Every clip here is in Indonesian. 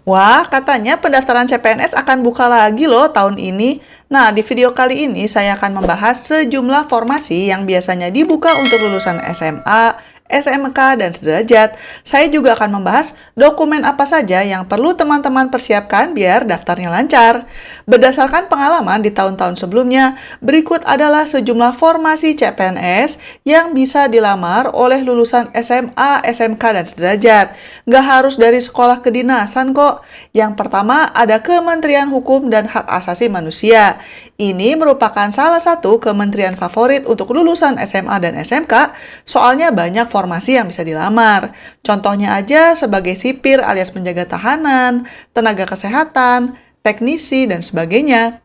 Wah, katanya pendaftaran CPNS akan buka lagi loh tahun ini. Nah, di video kali ini saya akan membahas sejumlah formasi yang biasanya dibuka untuk lulusan SMA, SMK, dan sederajat. Saya juga akan membahas dokumen apa saja yang perlu teman-teman persiapkan biar daftarnya lancar. Berdasarkan pengalaman di tahun-tahun sebelumnya, berikut adalah sejumlah formasi CPNS yang bisa dilamar oleh lulusan SMA, SMK, dan sederajat. Nggak harus dari sekolah kedinasan kok. Yang pertama ada Kementerian Hukum dan Hak Asasi Manusia. Ini merupakan salah satu kementerian favorit untuk lulusan SMA dan SMK, soalnya banyak formasi yang bisa dilamar. Contohnya aja sebagai sipir alias penjaga tahanan, tenaga kesehatan, teknisi, dan sebagainya.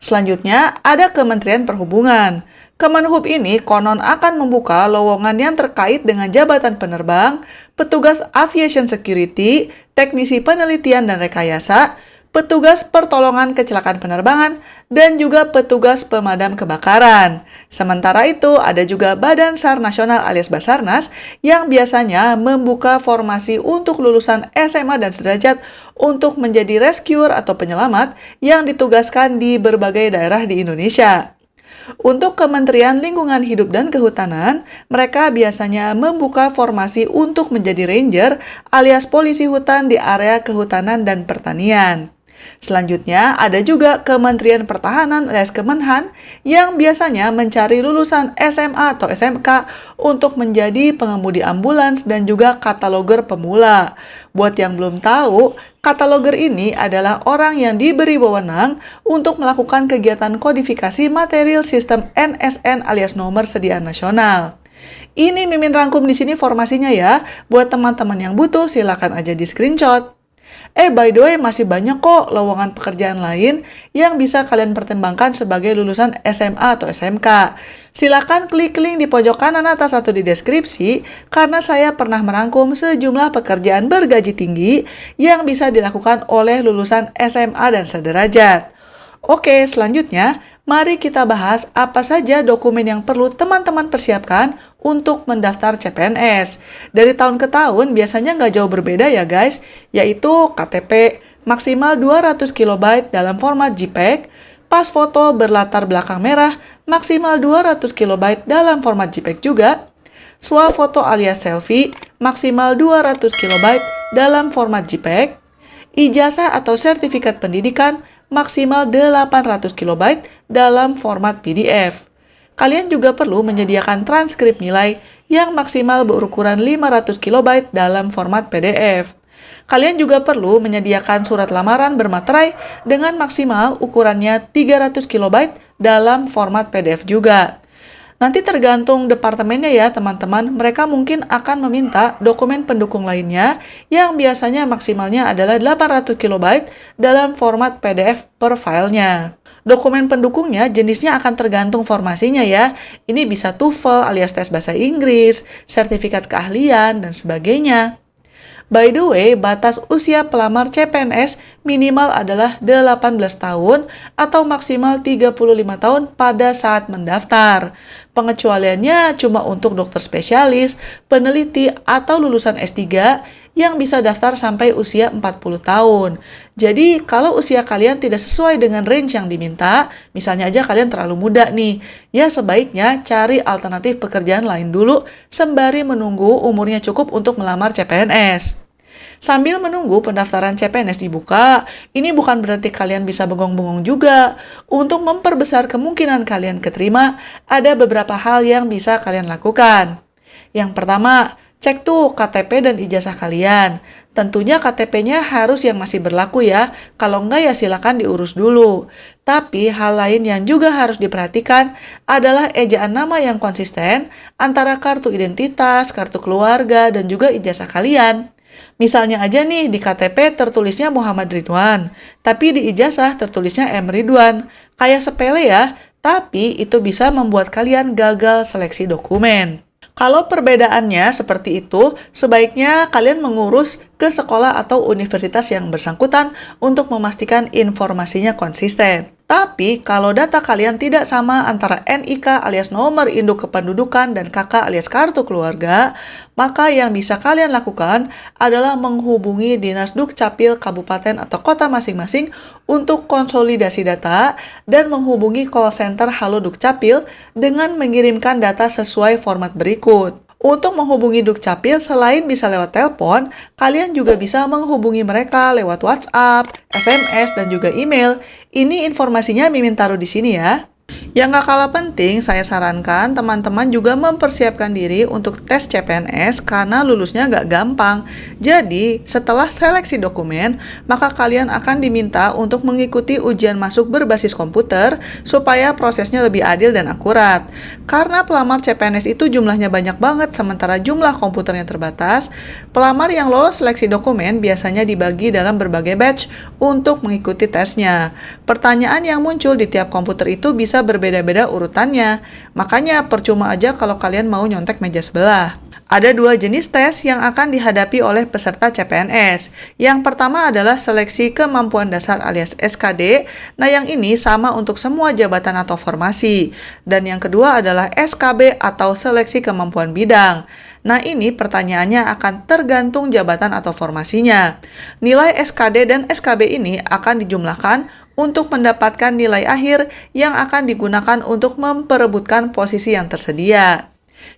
Selanjutnya ada Kementerian Perhubungan. Kemenhub ini konon akan membuka lowongan yang terkait dengan jabatan penerbang, petugas aviation security, teknisi penelitian dan rekayasa, petugas pertolongan kecelakaan penerbangan, dan juga petugas pemadam kebakaran. Sementara itu, ada juga Badan SAR Nasional alias Basarnas yang biasanya membuka formasi untuk lulusan SMA dan sederajat untuk menjadi rescuer atau penyelamat yang ditugaskan di berbagai daerah di Indonesia. Untuk Kementerian Lingkungan Hidup dan Kehutanan, mereka biasanya membuka formasi untuk menjadi ranger alias polisi hutan di area kehutanan dan pertanian. Selanjutnya, ada juga Kementerian Pertahanan alias Kemenhan yang biasanya mencari lulusan SMA atau SMK untuk menjadi pengemudi ambulans dan juga kataloger pemula. Buat yang belum tahu, kataloger ini adalah orang yang diberi wewenang untuk melakukan kegiatan kodifikasi material sistem NSN alias nomor sediaan nasional. Ini Mimin rangkum di sini formasinya ya. Buat teman-teman yang butuh, silakan aja di screenshot. By the way, masih banyak kok lowongan pekerjaan lain yang bisa kalian pertimbangkan sebagai lulusan SMA atau SMK. Silakan klik link di pojok kanan atas atau di deskripsi, karena saya pernah merangkum sejumlah pekerjaan bergaji tinggi yang bisa dilakukan oleh lulusan SMA dan sederajat. Oke, selanjutnya, mari kita bahas apa saja dokumen yang perlu teman-teman persiapkan untuk mendaftar CPNS. Dari tahun ke tahun biasanya nggak jauh berbeda ya guys, yaitu KTP maksimal 200 KB dalam format JPEG, pas foto berlatar belakang merah maksimal 200 KB dalam format JPEG juga, swafoto alias selfie maksimal 200 KB dalam format JPEG, ijazah atau sertifikat pendidikan maksimal 800 KB dalam format PDF. Kalian juga perlu menyediakan transkrip nilai yang maksimal berukuran 500 KB dalam format PDF. Kalian juga perlu menyediakan surat lamaran bermaterai dengan maksimal ukurannya 300 KB dalam format PDF juga. Nanti tergantung departemennya ya teman-teman, mereka mungkin akan meminta dokumen pendukung lainnya yang biasanya maksimalnya adalah 800 KB dalam format PDF per filenya. Dokumen pendukungnya jenisnya akan tergantung formasinya ya. Ini bisa TOEFL alias tes bahasa Inggris, sertifikat keahlian, dan sebagainya. By the way, batas usia pelamar CPNS minimal adalah 18 tahun atau maksimal 35 tahun pada saat mendaftar. Pengecualiannya cuma untuk dokter spesialis, peneliti, atau lulusan S3 yang bisa daftar sampai usia 40 tahun. Jadi, kalau usia kalian tidak sesuai dengan range yang diminta, misalnya aja kalian terlalu muda nih, ya sebaiknya cari alternatif pekerjaan lain dulu sembari menunggu umurnya cukup untuk melamar CPNS. Sambil menunggu pendaftaran CPNS dibuka, ini bukan berarti kalian bisa bengong-bengong juga. Untuk memperbesar kemungkinan kalian keterima, ada beberapa hal yang bisa kalian lakukan. Yang pertama, cek tuh KTP dan ijazah kalian. Tentunya KTP-nya harus yang masih berlaku ya, kalau enggak ya silakan diurus dulu. Tapi hal lain yang juga harus diperhatikan adalah ejaan nama yang konsisten antara kartu identitas, kartu keluarga, dan juga ijazah kalian. Misalnya aja nih di KTP tertulisnya Muhammad Ridwan, tapi di ijazah tertulisnya M. Ridwan. Kayak sepele ya, tapi itu bisa membuat kalian gagal seleksi dokumen. Kalau perbedaannya seperti itu, sebaiknya kalian mengurus ke sekolah atau universitas yang bersangkutan untuk memastikan informasinya konsisten. Tapi, kalau data kalian tidak sama antara NIK alias nomor induk kependudukan dan KK alias kartu keluarga, maka yang bisa kalian lakukan adalah menghubungi Dinas Dukcapil Kabupaten atau Kota masing-masing untuk konsolidasi data dan menghubungi call center Halo Dukcapil dengan mengirimkan data sesuai format berikut. Untuk menghubungi Dukcapil, selain bisa lewat telepon, kalian juga bisa menghubungi mereka lewat WhatsApp, SMS, dan juga email. Ini informasinya Mimin taruh di sini ya. Yang gak kalah penting, saya sarankan teman-teman juga mempersiapkan diri untuk tes CPNS karena lulusnya gak gampang. Jadi, setelah seleksi dokumen, maka kalian akan diminta untuk mengikuti ujian masuk berbasis komputer supaya prosesnya lebih adil dan akurat. Karena pelamar CPNS itu jumlahnya banyak banget sementara jumlah komputernya terbatas, pelamar yang lolos seleksi dokumen biasanya dibagi dalam berbagai batch untuk mengikuti tesnya. Pertanyaan yang muncul di tiap komputer itu bisa berbeda-beda urutannya. Makanya percuma aja kalau kalian mau nyontek meja sebelah. Ada dua jenis tes yang akan dihadapi oleh peserta CPNS. Yang pertama adalah seleksi kemampuan dasar alias SKD. Nah, yang ini sama untuk semua jabatan atau formasi. Dan yang kedua adalah SKB atau seleksi kemampuan bidang. Nah, ini pertanyaannya akan tergantung jabatan atau formasinya. Nilai SKD dan SKB ini akan dijumlahkan untuk mendapatkan nilai akhir yang akan digunakan untuk memperebutkan posisi yang tersedia.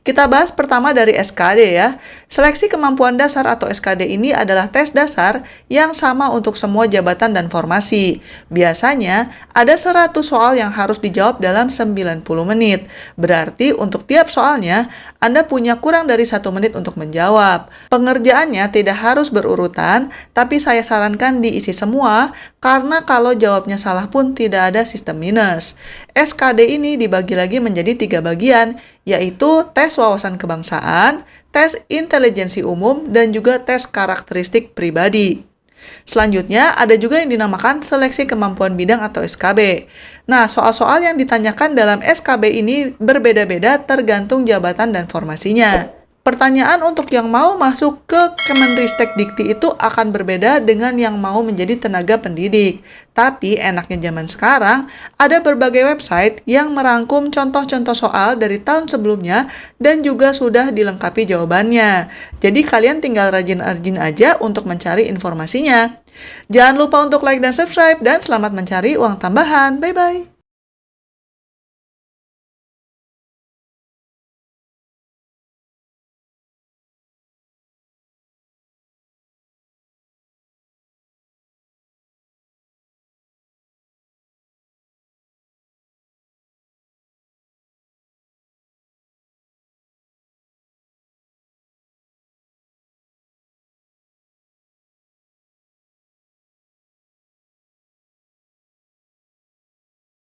Kita bahas pertama dari SKD ya. Seleksi kemampuan dasar atau SKD ini adalah tes dasar yang sama untuk semua jabatan dan formasi. Biasanya ada 100 soal yang harus dijawab dalam 90 menit. Berarti untuk tiap soalnya, Anda punya kurang dari 1 menit untuk menjawab. Pengerjaannya tidak harus berurutan, tapi saya sarankan diisi semua karena kalau jawabnya salah pun tidak ada sistem minus. SKD ini dibagi lagi menjadi 3 bagian, yaitu tes wawasan kebangsaan, tes intelijensi umum, dan juga tes karakteristik pribadi. Selanjutnya, ada juga yang dinamakan seleksi kemampuan bidang atau SKB. Nah, soal-soal yang ditanyakan dalam SKB ini berbeda-beda tergantung jabatan dan formasinya. Pertanyaan untuk yang mau masuk ke Kemenristek Dikti itu akan berbeda dengan yang mau menjadi tenaga pendidik. Tapi enaknya zaman sekarang, ada berbagai website yang merangkum contoh-contoh soal dari tahun sebelumnya dan juga sudah dilengkapi jawabannya. Jadi kalian tinggal rajin-rajin aja untuk mencari informasinya. Jangan lupa untuk like dan subscribe dan selamat mencari uang tambahan. Bye-bye!